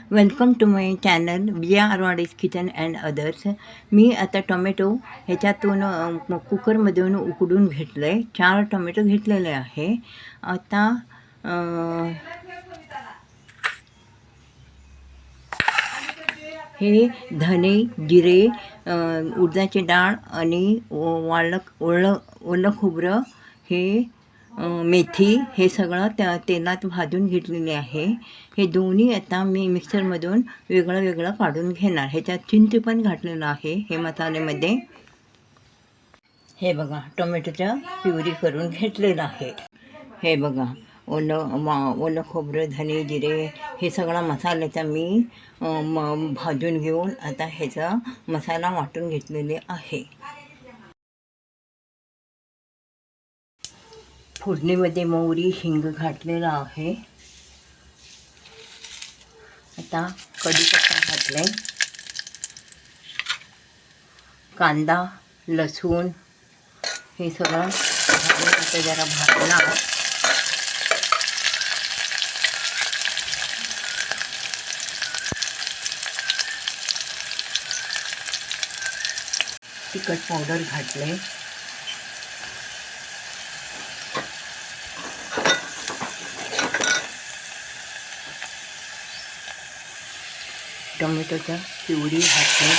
Welcome to my channel बिया आरवाडीज kitchen and others. मी आता tomato ह्याच्यातून कुकरमधून उकडून घेतलं आहे. 4 टोमॅटो घेतलेले आहे. आता हे धने, जिरे, उडदाची डाळ आणि ओलं खोबरं, हे मेथी, हे सगळं तेलात भाजून घेतलेले आहे. हे दोन्ही आता मी मिक्सरमधून वेगळं वेगळं काढून घेणार. ह्याच्यात चिंच पण घातलेलं आहे हे मसाल्यामध्ये. हे बघा, टोमॅटोच्या प्युरी करून घेतलेलं आहे. हे बघा, ओलं खोबरं, धने, जिरे, हे सगळा मसाल्याचा मी भाजून घेऊन आता ह्याचा मसाला वाटून घेतलेले आहे. फोडणीमध्ये मोहरी, हिंग घातलेला आहे. आता कढीपत्ता घातले, कांदा, लसूण, हे सगळं घालून आता जरा भाजणार. तिखट पावडर घातले, टोमॅटोच्या प्युरी घातली,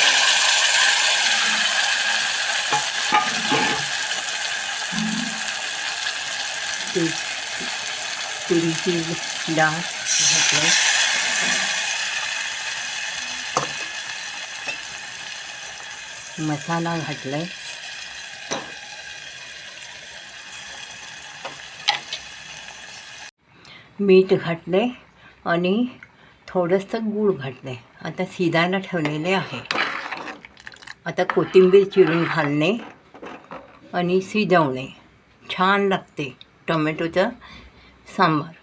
तुरीची डाळ घातली, मसाला घातलाय, मीठ घातले आणि थोडंसं गूळ घातले. आता शिजायला ठेवलेले आहे. आता कोथिंबीर चिरून घालणे आणि शिजवणे. छान लागते टोमॅटोचं सांबार.